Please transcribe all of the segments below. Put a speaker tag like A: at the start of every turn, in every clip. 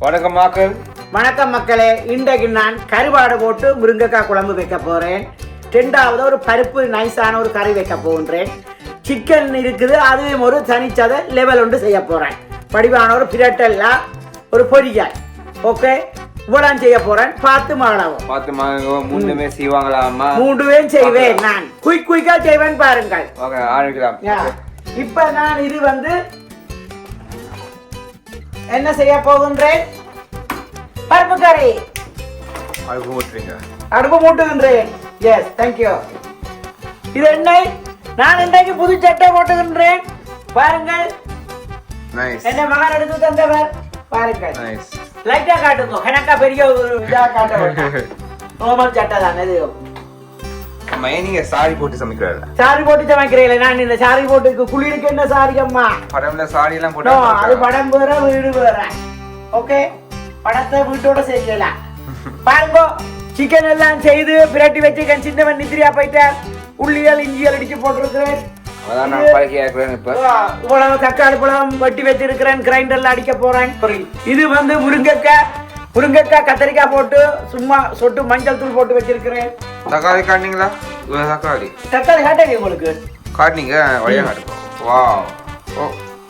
A: வணக்கம் மக்கள்.
B: வணக்கம் மக்களே. இன்றைக்கு நான் கருவாடு போட்டு முருங்கைக்காய் குழம்பு வைக்க போறேன். ரெண்டாவது ஒரு பருப்பு நைஸான ஒரு கறி வைக்க போகின்றேன். சிக்கன் இருக்குது, அதுவும் ஒரு தனிச்சதை லெவல் ஒன்று செய்ய போறேன். படிவான ஒரு பிரட்டல்லா ஒரு பொரியாய். ஓகே, இவ்வளவு செய்ய போறேன். பார்த்து மாடவும்
A: மூணுமே செய்வாங்களாமா?
B: மூன்றுமே செய்வேன். நான் குயிக்கா செய்வேன் பாருங்கள்.
A: ஆரம்பிக்கலாம்.
B: இப்ப நான் இது வந்து என்ன செய்ய போகின்றேன்? பருப்பு கறி அடுப்பு மூட்டுகின்றேன். S, thank you. இது எண்ணெய். நான் இன்றைக்கு புது சட்டை போட்டுகின்றேன் பாருங்கள். என்ன மகன் எடுத்து தந்தவர் பாருங்கள். லைட்டா காட்டுங்க, கணக்கா பெரிய ஒரு இதா காட்ட வேண்டாம். நார்மல் சட்டை தான் இது.
A: நீங்க சாரி போட்டு சமைக்கிறீங்களா?
B: சாரி போட்டு சமைக்கிறீங்களா? நான் இந்த சாரி போட்டு குளிருக்கு என்ன சாரி அம்மா?
A: படம்ல சாரி எல்லாம் போட்டு
B: அது படம் வேற வீடு வேற. ஓகே, படத்தை வீட்டோட செய்யலாம். பாருங்க, சிக்கன் எல்லாம் செய்து பிரட்டி வச்சுக்கேன். சின்னவன் நித்திரியா போயிட்டார். உள்ளியல் இஞ்சியல் அடிச்சு போட்டிருக்கிறேன். இவ்வளவு தக்காளி பழம் வெட்டி வச்சிருக்கிறேன். கிரைண்டர்ல அடிக்க போறேன். இது வந்து முருங்கைக்காய் கத்திரிக்காய் போட்டு சும்மா சொட்டு மஞ்சள் தூள் போட்டு வச்சிருக்கிறேன்.
A: தக்காளி காட்டினீங்களா?
B: தக்காளி காட்டீங்க உங்களுக்கு?
A: காட்டினீங்க, வழியா காட்டுங்க. வாவ்.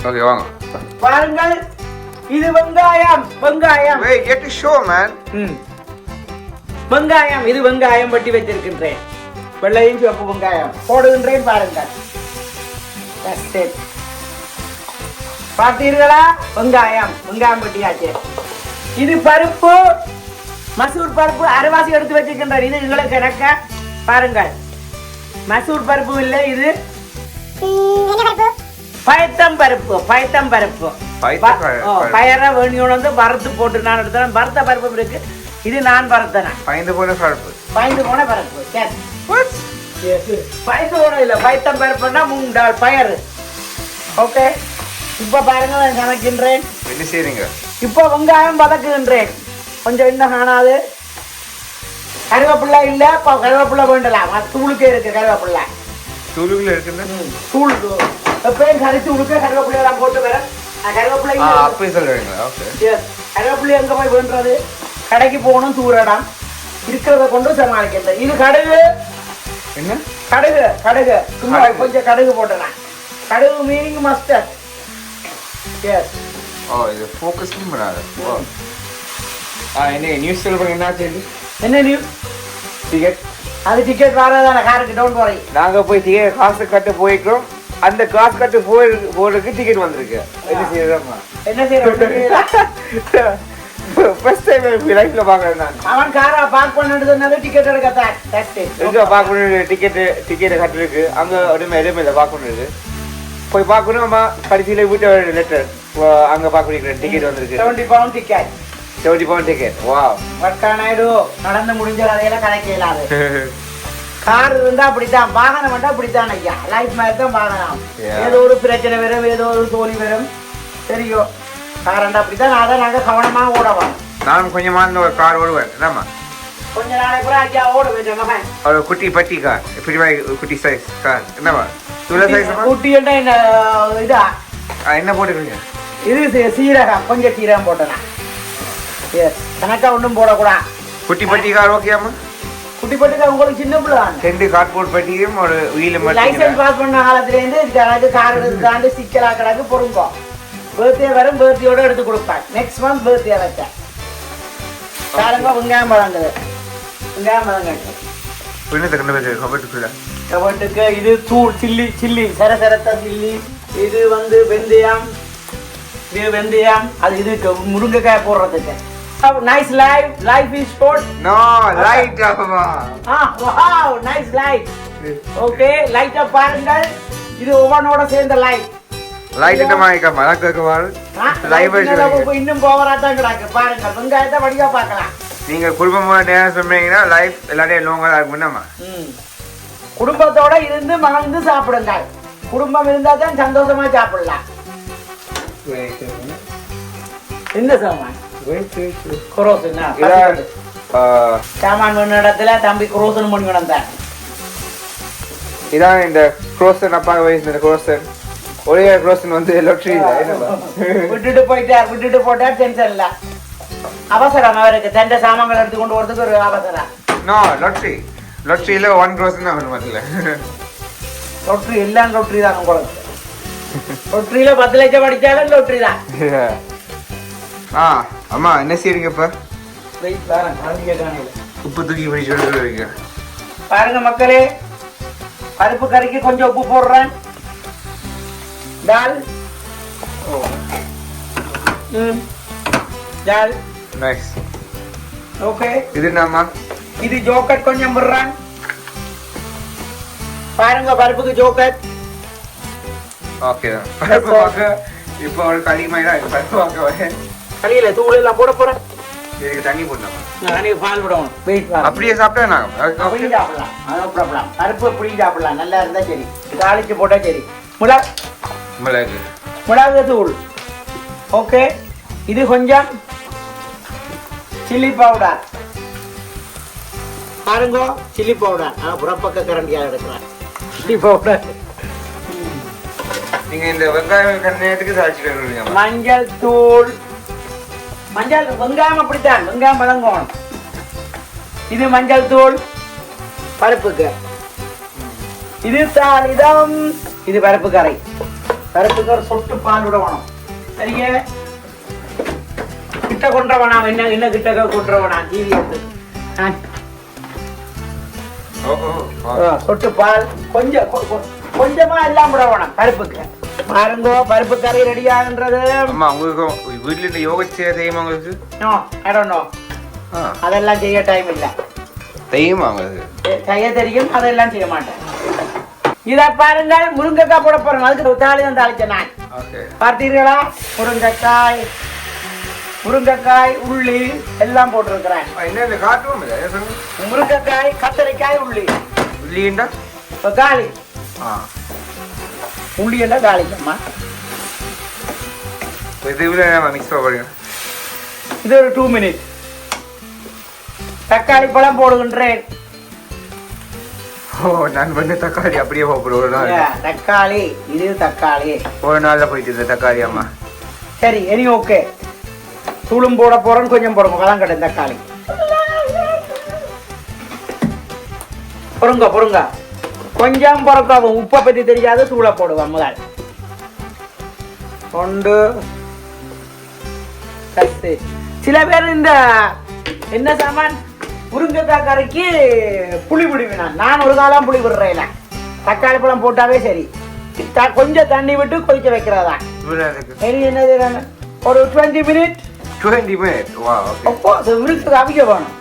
A: ஓகே, வாங்க
B: பாருங்கள். இது வெங்காயம்.
A: Wait, get to show, man.
B: வெங்காயம். இது வெங்காயம் வெட்டி வச்சிருக்கின்றேன். வெள்ளையும் சிவப்பு வெங்காயம் போடுகின்றேன் பாருங்கள். பார்த்தீர்களா? வெங்காயம் வெட்டியாச்சு. இது பருப்பு, மசூர் பருப்பு அரைவாசி எடுத்து வச்சிருக்கின்றேன். இது எங்களுக்கு கணக்க பாருங்கள். மசூர் பருப்பு இல்லை, இது பயத்தம் பருப்பு. பயரை வேணியோட வந்து வறுத்து போட்டு நான் எடுத்தேன். வறுத்த பருப்பு இருக்கு. இது நான் வறுத்தேன். பயந்து போன பருப்பு. பயந்து போன இல்ல, பயத்தம் பருப்புன்னா மூண்டால் பயறு. ஓகே, இப்ப பாருங்க, நான் சமைக்கின்றேன்.
A: என்ன செய்றீங்க?
B: இப்போ வெங்காயம் வதக்குகின்றேன். கொஞ்சம் இன்னும் காணாது. கருவேப்பிள்ளை இல்ல, கருவேப்பிள்ளை வேண்டலாம். தூளுக்கே இருக்கு கருவேப்பிள்ளை.
A: தூளுக்குள்ள இருக்குன்னு
B: தூள் எப்பயும் கரிச்சு உழுக்க கருவேப்பிள்ளை எல்லாம் போட்டு வர. கருவேப்பிள்ளை
A: அப்படி சொல்றீங்களா? ஓகே.
B: கருவேப்பிள்ளை எங்க போய் வேண்டது? கடைக்கு போகணும், தூரடம் இருக்கிறத கொண்டு சமாளிக்கிறது. இது கடுகு.
A: என்ன
B: கடுகு? சும்மா கொஞ்சம் கடுகு போட்டேன். கடுகு மீனிங் மஸ்டர்ட். எஸ்.
A: இது ஃபோக்கஸ் பண்ணாத. என்ன நியூஸ் சொல்றீங்க? என்ன நியூஸ்? டிக்கெட்.
B: அது டிக்கெட் வரதான காருக்கு. டவுன் வரை
A: நாங்க போய் டிக்கெட் காசு கட்ட போயிக்கிறோம். அந்த காசு கட்டு போறதுக்கு டிக்கெட் வந்திருக்கு. என்ன செய்யறோம்? ஃபர்ஸ்ட் டைம் லைஃப்ல பாக்குறேன் நான்.
B: அவன் காரை பார்க் பண்ணிட்டு டிக்கெட் எடுக்கத்தான்.
A: பார்க் பண்ணி டிக்கெட் கட்டிருக்கு. அங்க எதுவுமே இல்லை, பார்க் பண்ணிருக்கு. போய் பார்க்கணும். அம்மா கடைசியில வீட்டு லெட்டர் அங்க பார்க்க டிக்கெட் வந்திருக்கு.
B: 70 pound ticket.
A: 70 pound ticket. Wow.
B: வட்கானாயிடு. நடந்து முடிஞ்ச கதையெல்லாம் கணக்கு இயலாது. கார் இருந்தா அப்படித்தான், வாகனம் வந்தா அப்படித்தான் ஐயா. லைஃப் மாதிரி தான் வாகனம். ஏதோ ஒரு பிரச்சனை வரும், ஏதோ ஒரு தோல்வி வரும், தெரியும். கார் இருந்தா அப்படித்தான். அதான் நாங்க கவனமா ஓடலாம்.
A: நான் கொஞ்சமா ஒரு கார் ஓடுவேன். என்னம்மா
B: கொஞ்ச நாளைக்கு கூட ஐயா ஓடுவேன் மகன்.
A: ஒரு குட்டி பட்டி கார். இப்படி குட்டி சைஸ் கார். என்னம்மா
B: குட்டி என்ன இதா?
A: என்ன போட்டுருக்கீங்க?
B: இது சீரகம். கொஞ்சம் சீரகம் போட்டேனா. கணக்கா ஒன்றும் போடக்கூடாது.
A: குட்டி பட்டி கார் ஓகேம்மா?
B: குட்டி பட்டி உங்களுக்கு சின்ன பிள்ளை தான்.
A: 2 கார்ட்போர்ட் பட்டியும் ஒரு வீலும்.
B: லைசன்ஸ் பாஸ் பண்ண காலத்துலேருந்து கணக்கு கார் எடுத்துக்காண்டு சிக்கலா கணக்கு பொறுங்கோ. பர்த்டே வரும், பர்த்டேயோட எடுத்து கொடுப்பேன். நெக்ஸ்ட் மந்த் பர்த்டே வச்சேன். காரங்க வெங்காயம் வழங்குது. வெங்காயம் வழங்க கபட்டுக்கு. இது தூள் சில்லி சரசரத்த சில்லி. இது வந்து வெந்தயம். அது இதுக்கு முருங்கைக்காய் போடுறதுக்கு. Nice life is short.
A: No, light up.
B: Wow, nice light. Okay, light up பாருங்கள். இது ஒவ்வொன்னோட சேர்ந்த லைட்.
A: லைட் என்ன மாய்க்க மறக்கவாள். லைவ்
B: இன்னும் போவராதான் கிடக்கு பாருங்க. வெங்காயத்தை வடிவா பார்க்கலாம்.
A: நீங்க குடும்பமா டான்ஸ் பண்ணீங்கன்னா லைஃப் எல்லாரும் லோங்கா இருக்கும்மா.
B: குடும்பத்தோட இருந்து மகிழ்ந்து சாப்பிடுங்க. குடும்பம் இருந்தா தான் சந்தோஷமா சாப்பிடலாம். என்ன சாமான்? சாமான் ஒண்ணு இடத்துல தம்பி குரோசன் பண்ணி வந்தான்.
A: இதான் இந்த குரோசன். அப்பா வயசு இந்த குரோசன். ஒரே குரோசன் வந்து லொட்டரி
B: விட்டுட்டு போட்டார். டென்ஷன் இல்ல. அவசரம் அவருக்கு தண்ட சாமான்கள் எடுத்து கொண்டு வரதுக்கு ஒரு அவசரம்.
A: நோ லொட்ரியில 1 crore தான் வரும் அதுல.
B: லொட்ரி எல்லாம் லொட்ரி தான் உங்களுக்கு. லொட்ரியில 10 லட்சம் அடிச்சாலும் லொட்ரி தான்.
A: அம்மா என்ன செய்றீங்க இப்ப?
B: வெயிட் பாருங்க காணிக்க காணில.
A: உப்பு தூக்கி போய் சொல்றீங்க.
B: பாருங்க மக்களே, பருப்பு கறிக்கு கொஞ்சம் உப்பு போடுறேன். டால். டால்.
A: நைஸ்.
B: ஓகே.
A: இது என்னம்மா?
B: இது ஜோக்கட் கொஞ்சம் போடுறேன். பாருங்க பருப்புக்கு ஜோக்கட்.
A: ஓகே தான். பருப்பு வாங்க. இப்போ ஒரு களி மாதிரி தான் பருப்பு வாங்க வரேன்.
B: களியில தூள் எல்லாம் போட போறேன்.
A: இதுக்கு தண்ணி போடணுமா?
B: நானே பால் விடணும். வெயிட் பாருங்க.
A: அப்படியே சாப்பிட்டா நான்
B: அப்படியே சாப்பிடலாம். No problem. பருப்பு அப்படியே சாப்பிடலாம். நல்லா இருந்தா சரி. தாளிச்சு போட்டா சரி. மிளகு தூள். ஓகே. இது கொஞ்சம் சில்லி பவுடர். பாருங்க சில்லி பவுடர். புறப்பக்க கரண்டியாக எடுக்கிறேன். Chilli powder.
A: நீங்க இந்த வெங்காயம் கண்ணேத்துக்கு தாளிச்சுக்கணும்.
B: மஞ்சள் தூள். மஞ்சள் வெங்காயம் அப்படித்தான். வெங்காயம் வதங்கணும். இது மஞ்சள் தூள் பருப்புக்கு. இது தாளிதம். இது பருப்பு கரை. பருப்புக்கு ஒரு சொட்டு பால் விடணும். சரிங்க. கிட்ட கொண்ட வேணாம். என்ன கிட்ட கொண்ட வேணாம். டிவி எடுத்து சொட்டு பால் கொஞ்சமா எல்லாம் விட வேணும் பருப்புக்கு. பாருங்க பருப்பு கறி ரெடி ஆகுன்றது.
A: அம்மா உங்களுக்கு வீட்ல இந்த யோகா செய்யுமா உங்களுக்கு?
B: No I don't know. அதெல்லாம் செய்ய டைம் இல்ல.
A: தெரியுமா உங்களுக்கு?
B: செய்ய தெரியும், அதெல்லாம் செய்ய மாட்டேன். இத பாருங்க முருங்கைக்காய் போட போறேன். அதுக்கு தாளிதான் தாளிச்சேன் நான். பார்த்தீர்களா? முருங்கைக்காய் உள்ளி எல்லாம் போட்டிருக்கிறேன்.
A: என்ன காட்டுவோம்?
B: முருங்கைக்காய் கத்தரிக்காய் உள்ளி.
A: உள்ளிண்டா
B: காளி. உள்ளி என்ன காளிக்கம்மா. இது ஒரு 2 minutes. தக்காளி பழம் போடுகின்றேன்.
A: நான் வந்து தக்காளி அப்படியே போடுவேன்.
B: தக்காளி இது தக்காளி
A: ஒரு நாள்ல போயிட்டு தக்காளி. அம்மா
B: சரி எனி ஓகே. தூளும் போட போறேன். கொஞ்சம் போடுங்க. கலாம் கடை தக்காளி பொறுங்க. கொஞ்சம் பொறுக்கவும். உப்பை பத்தி தெரியாது. தூளை போடுவேன் முதல் கொண்டு. சில பேர் இந்த என்ன சாமான் முருங்கைக்காய் கறிக்கு புளி விடுவேன். நான் ஒரு காலம் புளி விடுறேன். தக்காளி பழம் போட்டாவே சரி. கொஞ்சம் தண்ணி விட்டு கொதிக்க வைக்கிறதா. என்ன ஒரு 20 minutes.
A: 20 minutes.
B: விருக்கு அவிக்க வேணும்.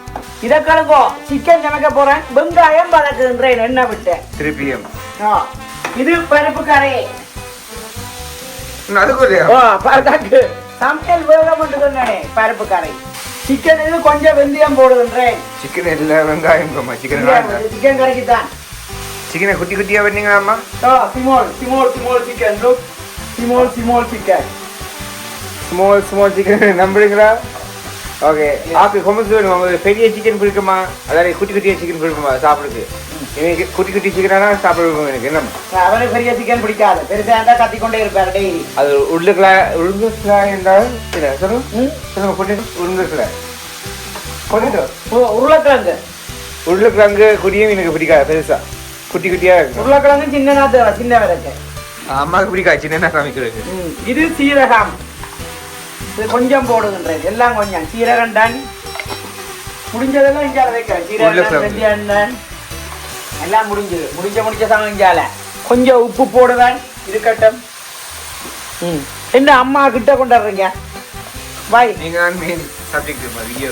B: இதை கலங்கோ. சிக்கன் சமைக்க போறேன். வெங்காயம் வதக்குகின்றேன் எண்ணெய் விட்டு.
A: 3 PM.
B: இது பருப்பு கறி. சமையல் வேகம் பண்ணுகிறேன். பருப்பு கறி. சிக்கன் இது கொஞ்சம் வெந்தயம் போடுகின்றேன்.
A: சிக்கன் இல்ல வெங்காயம்.
B: சிக்கன் கறிக்கு தான்.
A: சிக்கனை குட்டி குட்டியா பண்ணீங்களா அம்மா? ஸ்மால் சிக்கன் நம்புறீங்களா? ஓகே. ஆக்கு கொமஸ் வேணும். உங்களுக்கு பெரிய சிக்கன் பிடிக்குமா? அதாவது குட்டி குட்டியா சிக்கன் பிடிக்குமா சாப்பிடுறது? எனக்கு குட்டி குட்டி சிக்கனா சாப்பிடுவோம். எனக்கு என்ன
B: அவருக்கு பெரிய சிக்கன் பிடிக்காது. பெருசா இருந்தா கத்திக்கொண்டே இருப்பாரு டெய்லி.
A: அது உருளைக்கிழங்கு என்றால் சொல்லுங்க.
B: உருளைக்கிழங்கு
A: உருளைக்கிழங்கு குடியும் எனக்கு பிடிக்காது. பெருசா குட்டி குட்டியா இருக்கு.
B: உருளைக்கிழங்கு சின்னதா தேவை. சின்ன விளக்கு
A: அம்மாவுக்கு பிடிக்காது. சின்ன சமைக்கிறது.
B: இது சீரகம். இது கொஞ்சம் போடுகின்றேன். எல்லாம் கொஞ்சம் சீரகம் தான். முடிஞ்சதெல்லாம் இஞ்சால வைக்கிறேன். சீரகம் எல்லாம் முடிஞ்ச சமைஞ்சால கொஞ்சம் உப்பு போடுவேன். இருக்கட்டும். என்ன அம்மா கிட்ட கொண்டாடுறீங்க? பாய்.
A: நீங்க மெயின் சப்ஜெக்ட் வீடியோ.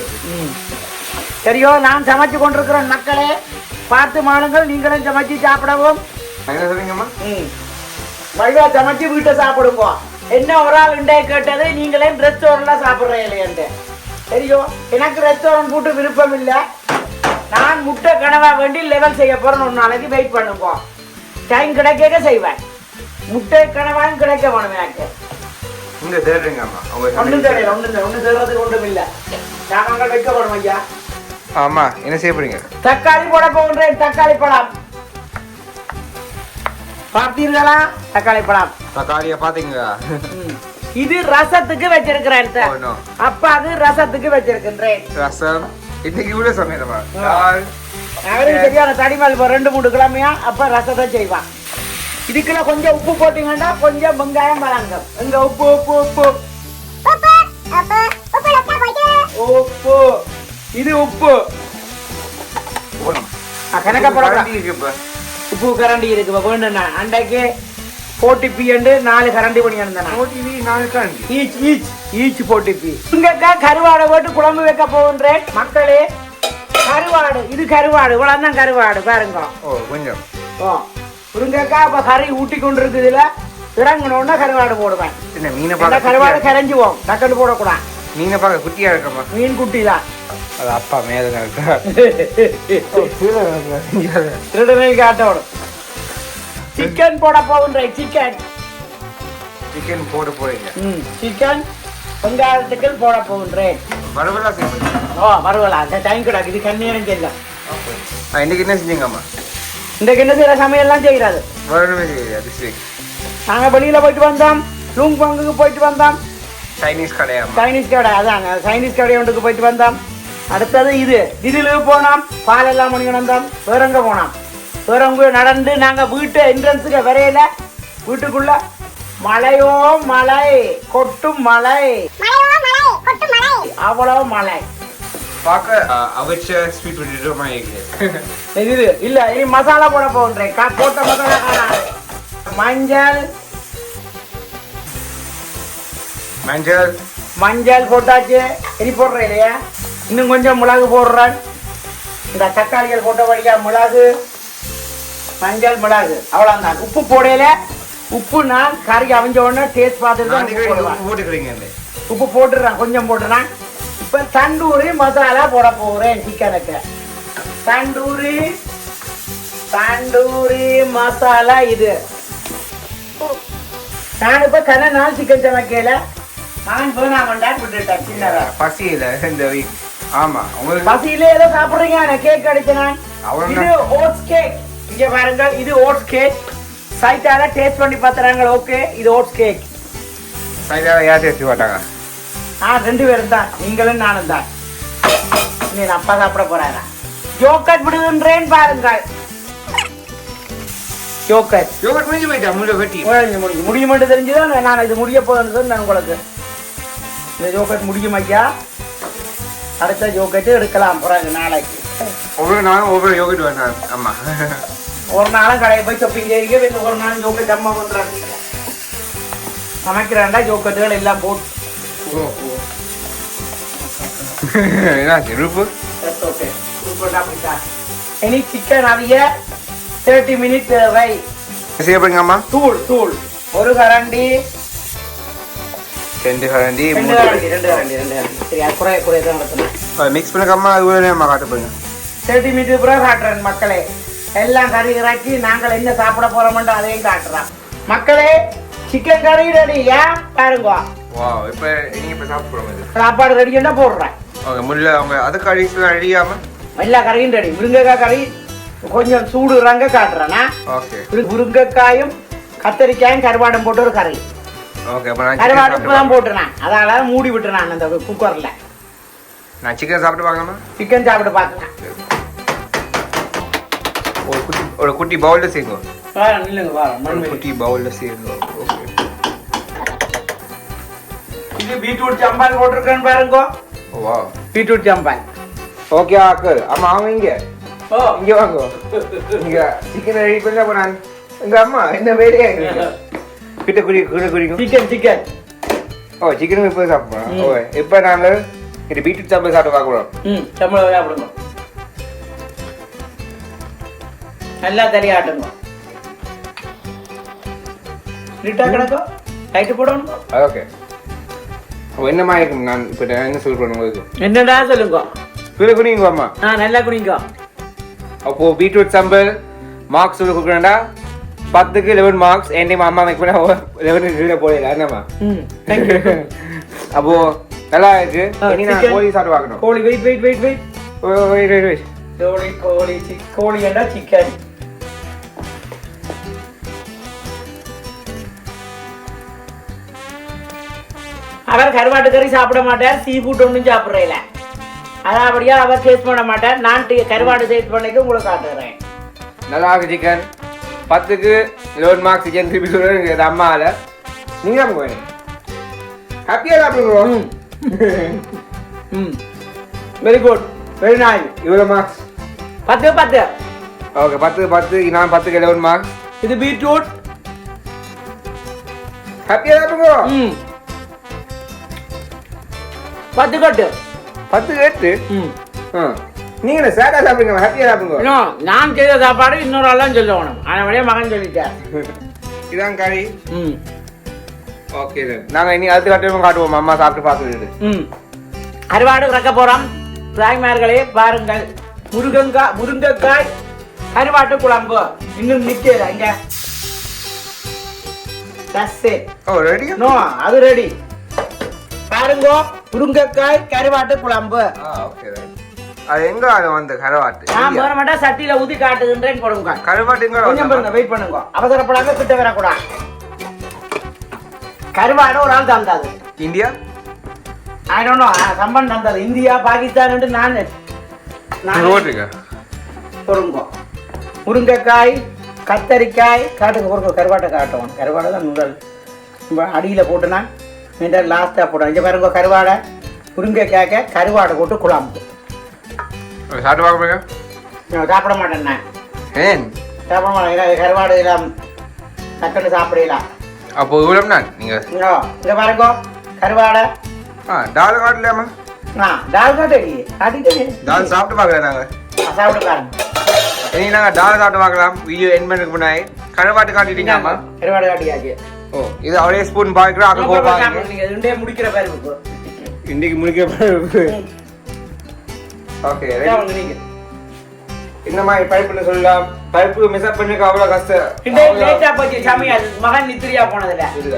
B: சரியோ நான் சமைச்சு கொண்டிருக்கிறேன். மக்களே பார்த்து மாடுங்கள். நீங்களும் சமைச்சு சாப்பிடவும்.
A: என்ன சொல்றீங்கம்மா?
B: வழியா சமைச்சு வீட்டை சாப்பிடுங்க. என்ன ஒரு ஆள் இண்டே கேட்டது நீங்களே ரெஸ்டாரண்ட்ல சாப்பிடுறேன் இல்லையன்ட்டு. சரியோ எனக்கு ரெஸ்டாரண்ட் கூட்டு விருப்பம் இல்லை. நான் முட்டை கனவா வேண்டி லெவல் செய்ய போறேன். ஒரு நாளைக்கு வெயிட் பண்ணுங்க. டைம் கிடைக்க செய்வேன். முட்டை கனவாயும் கிடைக்க வேணும் எனக்கு. ஒன்றும் தெரியல. ஒன்றும் தேடுறதுக்கு ஒன்றும் இல்லை. சாமான்கள் வைக்க வேணும் ஐயா.
A: ஆமா என்ன செய்ய போறீங்க?
B: தக்காளி போட போகின்றேன். தக்காளி பழம் பார்த்தீர்களா? தக்காளி பழம்.
A: தக்காளியை பாத்தீங்களா?
B: இது ரசத்துக்கு வச்சிருக்கிறேன் சார்.
A: Oh, no.
B: அப்ப அது ரசத்துக்கு வச்சிருக்கின்றேன்.
A: ரசம் இன்னைக்கு இவ்வளவு சமையலமா தால்
B: அவருக்கு சரியான தடிமால் 2-3 கிழமையா அப்ப ரசத்தை செய்வான். இதுக்குள்ள கொஞ்சம் உப்பு போட்டீங்கன்னா கொஞ்சம் வெங்காயம் வழங்கும். எங்க உப்பு உப்பு உப்பு உப்பு இது உப்பு கணக்க உப்பு கரண்டி இருக்கு வேணும். அன்றைக்கு 40p 4 கரண்டி பண்ணி ஈச் 40p. கருவாடை போட்டு குழம்பு வைக்க போகின்றேன் மக்களே. கருவாடு இது கருவாடு இவ்வளவுதான் கருவாடு பாருங்க.
A: கொஞ்சம்
B: முருங்கைக்காய் இப்ப கறி ஊட்டி கொண்டு இருக்குதுல இறங்கணும்னா கருவாடு போடுவேன். கருவாடு கரைஞ்சுவோம் டக்குன்னு போடக்கூடாது.
A: மீனை பார்க்க குட்டியா இருக்கமா
B: மீன் குட்டி தான்
A: அது அப்பா மேல
B: காட்டோடும். சிக்கன் போட போகின்றேன்.
A: சிக்கன் போட போறீங்க.
B: சிக்கன் வெங்காயத்துக்கு போட போகின்றேன். மறுவலா அந்த டைம் கிடாக்கு இது கண்ணீரம் செல்லும்.
A: இன்னைக்கு என்ன செஞ்சீங்கம்மா?
B: இன்றைக்கு என்ன செய்யற சமையல்லாம் செய்யறாது. நாங்க வெளியில போயிட்டு வந்தோம். லூங் பங்குக்கு போயிட்டு வந்தோம்.
A: சைனீஸ் கடை
B: அதாங்க சைனீஸ் கடை ஒன்றுக்கு போயிட்டு வந்தோம். அடுத்தது இதுல போனோம். பால் எல்லாம் மணி வந்தோம். வேறங்க போனோம். வேறங்க நடந்து நாங்க வீட்டு என்ட்ரன்ஸுக்கு வரையில வீட்டுக்குள்ள மழையோ மழை கொட்டும் மழை அவ்வளவு மழை இது இல்ல இனி மசாலா போட போன்றேன். போட்ட மசாலா மஞ்சள் போட்டாச்சு. இனி போடுறேன் இல்லையா இன்னும் கொஞ்சம் மிளகு போடுறேன். இந்த தக்காளிகள் போட்டபடியா மிளகு மஞ்சள் மிளகு அவ்வளவுதான். உப்பு போடையில உப்பு நான் கறி அவிஞ்ச உடனே டேஸ்ட் பார்த்துட்டு உப்பு போட்டுறேன். கொஞ்சம் போட்டுறேன். இப்ப தண்டூரி மசாலா போட போறேன். சிக்கனுக்கு தண்டூரி மசாலா இது. நான் இப்ப கன நாள் சிக்கன் சமைக்கல. நான் வேணாமண்டான் விட்டுட்டேன். சின்னதா
A: பசியில இந்த வீக். ஆமா
B: பசியில ஏதோ சாப்பிடுறீங்க. நான் கேக் அடிச்சேன். இது ஓட்ஸ் கேக். இங்க பாருங்க இது ஓட்ஸ் கேக். சைட்டால டேஸ்ட் பண்ணி பார்த்துறாங்க. ஓகே இது ஓட்ஸ் கேக்.
A: சைட்டால யார் டேஸ்ட் மாட்டாங்க?
B: 2 பேரும் தான். நீங்களும் நானும் தான். நீ அப்பா சாப்பிட போறாரா? ஜோக்கட் விடுகின்றேன் பாருங்க. ஜோக்கட்
A: முடிஞ்சு போயிட்டா?
B: முடிய மட்டும் தெரிஞ்சுதான் நான் இது முடிய போகிறது. நான் உங்களுக்கு இந்த ஜோக்கட் முடியும் ஐயா. அடுத்த ஜோக்கெட்டு எடுக்கலாம் போறாங்க நாளைக்கு.
A: ஒவ்வொரு நாளும் ஒவ்வொரு யோகட் வேண்டாம். ஆமா
B: ஒரு நாளும் கடையை போய் ஷாப்பிங் செய்ய ஒரு நாள் ஜோக்கெட் அம்மா பண்றாங்க. சமைக்கிறாண்டா ஜோக்கெட்டுகள் எல்லாம் போட்டு இனி சிக்கன் அவிய 30 மினிட் வை
A: செய்யப்படுங்கம்மா.
B: தூள் 1 கரண்டி
A: 2 கரண்டி
B: சரி குறை தான் நடத்தணும்.
A: மிக்ஸ் பண்ணுங்கம்மா. அது காட்ட போறீங்க
B: 30 மினிட் பிறகு காட்டுறேன் மக்களே. எல்லாம் கறி இறக்கி நாங்கள் என்ன சாப்பிட போறோம்னு அதையும் காட்டுறோம் மக்களே. சிக்கன் கறி ரெடி. ஏன் பாருங்க.
A: இப்ப நீங்க சாப்பிடுறோம்.
B: சாப்பாடு ரெடியா போடுறேன்.
A: அதுக்கு அடிஷனல் ரெடியாம
B: எல்லா கறியும் ரெடி. முருங்கைக்காய் கறி கொஞ்சம் சூடு ரங்க காட்டுறேன்னா. முருங்கைக்காயும் கத்தரிக்காயும் கருவாடும் போட்டு ஒரு கறி. கருவாடு தான் போட்டுறேன். அதனால மூடி விட்டுறேன் அந்த குக்கர்ல.
A: நான் சிக்கன் சாப்பிட்டு பார்க்கலாமா?
B: சிக்கன் சாப்பிட்டு பார்க்கலாம்.
A: ஒரு குட்டி பவுல்ல செய்யுங்க.
B: குட்டி
A: பவுல்ல செய்யுங்க.
B: இது பீட்ரூட் சம்பால் போட்டிருக்கேன் பாருங்க. பீட்ரூட் சம்பால்.
A: ஓகே அக்கல். ஆமா அவங்க இங்க வாங்க. இங்க சிக்கன் ரெடி பண்ண போறாங்க. எங்க அம்மா என்ன வேலையா கிட்ட குடிக்கும்
B: சிக்கன்.
A: சிக்கன் இப்ப சாப்பிடுறோம். இப்ப நாங்க இது பீட்ரூட் சம்பால் சாப்பிட்டு பார்க்குறோம்.
B: சம்பளம் சாப்பிடுங்க. நல்லா தெரியாட்டுங்க. லிட்டா கிடக்கும் லைட்டு போடணும்.
A: ஓகே என்னமா இருக்கும்? நான் இப்ப என்ன சொல்றேன் உங்களுக்கு?
B: என்னடா சொல்லுங்க.
A: குடிங்க அம்மா.
B: நல்லா குடிங்க.
A: அப்போ பீட்ரூட் சம்பல் மார்க்ஸ் சொல்லி கொடுக்குறேன்டா. 10க்கு 11 மார்க்ஸ். என் டைம் அம்மா மேக் பண்ண 11 போடல. என்னம்மா அப்போ நல்லா இருக்கு. இனி நான் கோழி சாப்பிட்டு பார்க்கணும்.
B: கோழி வெயிட். கோழி ஏண்டா சிக்கன். அவர் கருவாட்டு கறி சாப்பிட மாட்டார், சீ ஃபுட் ஒன்றும் சாப்பிட்றேல. அதாபடியா அவர் டேஸ்ட் பண்ண மாட்டார். நான் கருவாடு டேஸ்ட் பண்ணிக்க உங்களுக்கு காட்டுறேன்.
A: நல்லா இருக்கு சிக்கன். 10க்கு 11 மார்க்ஸ் சிக்கன் திருப்பி சொல்லுங்க அம்மாவில். நீங்கள் தான் போயிடுங்க. ஹாப்பியாக சாப்பிடுங்க.
B: Very good, very nice.
A: இவ்வளோ மார்க்ஸ்
B: 10.
A: ஓகே 10 நான் 10க்கு 11 மார்க்ஸ்.
B: இது பீட்ரூட்.
A: ஹாப்பியாக சாப்பிடுங்க.
B: 10 கட்டு.
A: 10 நீங்க என்ன சேடா சாப்பிடுங்க, ஹாப்பியா சாப்பிடுங்க.
B: நான் செய்த சாப்பாடு இன்னொரு ஆளும் சொல்லணும். அதனால மகன் சொல்லிட்டேன்.
A: இதான் கறி. ஓகே நாங்க இனி அடுத்த கட்டமும் காட்டுவோம். அம்மா சாப்பிட்டு பார்த்துட்டு
B: கருவாடு இறக்க போறோம். தாய்மார்களே பாருங்கள், முருங்கைக்காய் கருவாட்டு குழம்பு இன்னும் நிக்கல இங்க.
A: ரெடி?
B: நோ, அது ரெடி. பாருங்க, முருங்கைக்காய் கருவாட்டு குழம்பு.
A: அது எங்க அது வந்து கருவாட்டு?
B: நான் போற மாட்டா சட்டியில ஊத்தி காட்டுகின்றேன். கொடுங்க
A: கருவாட்டு எங்க?
B: கொஞ்சம் பாருங்க, வெயிட் பண்ணுங்க. அவசரப்படாம கிட்ட வரக்கூடாது. கருவாடு ஒரு ஆள் தந்தாது.
A: இந்தியா?
B: ஐ டோன்ட் நோ, சம்பன் தந்தது. இந்தியா பாகிஸ்தான் நான் பொருங்க. முருங்கைக்காய் கத்தரிக்காய் காட்டுங்க. பொருங்க, கருவாட்டை காட்டுவோம். கருவாடை தான் முதல் அடியில் போட்டுனா லாஸ்ட்டாக போட்டோம். இங்கே பாருங்க, கருவாடை முருங்கைக்காய்க்க கருவாடை போட்டு குழம்பு.
A: சாப்பிட்டு பார்க்க?
B: சாப்பிட மாட்டேன்.
A: ஏன்
B: சாப்பிட மாட்டேன்? கருவாடு எல்லாம் டக்குன்னு சாப்பிடலாம்.
A: அப்போ இவ்வளோ நான் நீங்க
B: இங்கே பாருங்க, கருவாடை
A: டால் காட்டலாமா?
B: டால் காட்டு.
A: டால் சாப்பிட்டு பார்க்கல நாங்க.
B: சாப்பிட்டு பாருங்க.
A: இனி நாங்க டால் சாப்பிட்டு பார்க்கலாம். வீடியோ என் பண்ணுறதுக்கு முன்னாடி கருவாட்டு காட்டிட்டீங்கம்மா.
B: கருவாடு காட்டியாச்சு.
A: ஓ, இது அவரே ஸ்பூன் பாய்க்கிறோம். அங்கே போவாங்க.
B: நீங்க முடிக்கிற பாரு.
A: இன்னைக்கு முடிக்கிற பாரு. ஓகே, இந்த மாதிரி பைப்புன்னு சொல்லலாம். பைப்பு மிஸ் பண்ணிருக்க அவ்வளோ கஷ்டம்.
B: லேட்டா போச்சு சமையல். மகன் நித்திரியா போனதுல
A: இல்ல.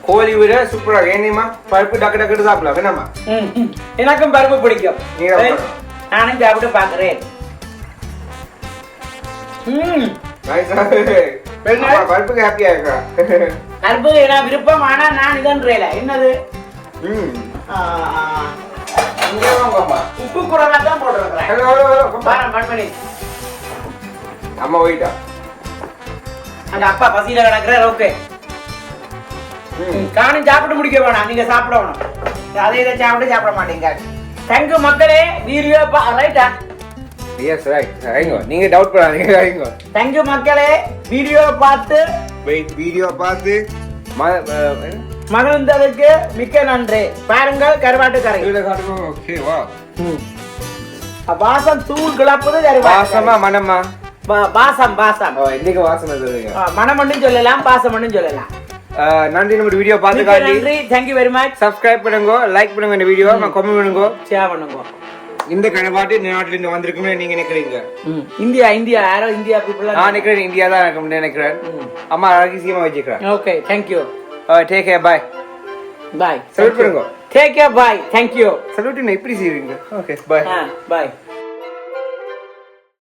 A: கோழி விட சூப்பரா ஏனிமா பருப்பு டக்கு டக்கு சாப்பிடலாம். வேணாமா?
B: எனக்கும் பருப்பு பிடிக்கும். நானும் சாப்பிட்டு பாக்குறேன்.
A: பருப்புக்கு ஹாப்பியா இருக்கா?
B: பருப்பு எனக்கு விருப்பம். ஆனா நான் இதன்றேல என்னது உப்பு குறைவா தான் போட்டுருக்கேன்.
A: அம்மா போயிட்டா.
B: அந்த அப்பா பசியில கிடக்குறாரு. ஓகே, காணும் சாப்பிட்டு முடிக்க வேணாம். நீங்க சாப்பிடணும். அதை இதை சாப்பிட மாட்டீங்க. தேங்க்யூ மக்களே. வீடியோ ரைட்டா?
A: S right. நீங்க டவுட் பண்ணாதீங்க.
B: தேங்க்யூ மக்களே. வீடியோ பார்த்து மகிழ்ந்ததுக்கு மிக்க நன்றி. பாருங்கள், கருவாட்டு கரை.
A: ஓகே, வா.
B: வாசம் தூள் கிளப்புது.
A: வாசமா மனமா?
B: வாசம்.
A: இன்னைக்கு வாசனை சொல்லுங்க.
B: மனம் சொல்லலாம், பாசம் சொல்லலாம்.
A: நன்றி. நம்ம வீடியோ பார்த்து
B: நன்றி. Thank you very much.
A: சப்ஸ்கிரைப் பண்ணுங்க, லைக் பண்ணுங்க, இந்த வீடியோ கமெண்ட் பண்ணுங்க,
B: ஷேர் பண்ணுங்க.
A: இந்த கருவாட்டு நாட்டில இருந்து வந்திருக்குமே நீங்க நினைக்கிறீங்க?
B: இந்தியா யாரோ இந்தியா பீப்புள்.
A: நான் நினைக்கிறேன் இந்தியா தான் இருக்கும் நினைக்கிறேன். அம்மா ரகசியமா வச்சுக்கிறேன்.
B: Okay, thank you.
A: Take care. Bye.
B: Bye.
A: Salute பண்ணுங்க.
B: Take care. Bye. Thank you.
A: Salute என்ன இப்படி செய்வீங்க? Okay, bye.
B: பை.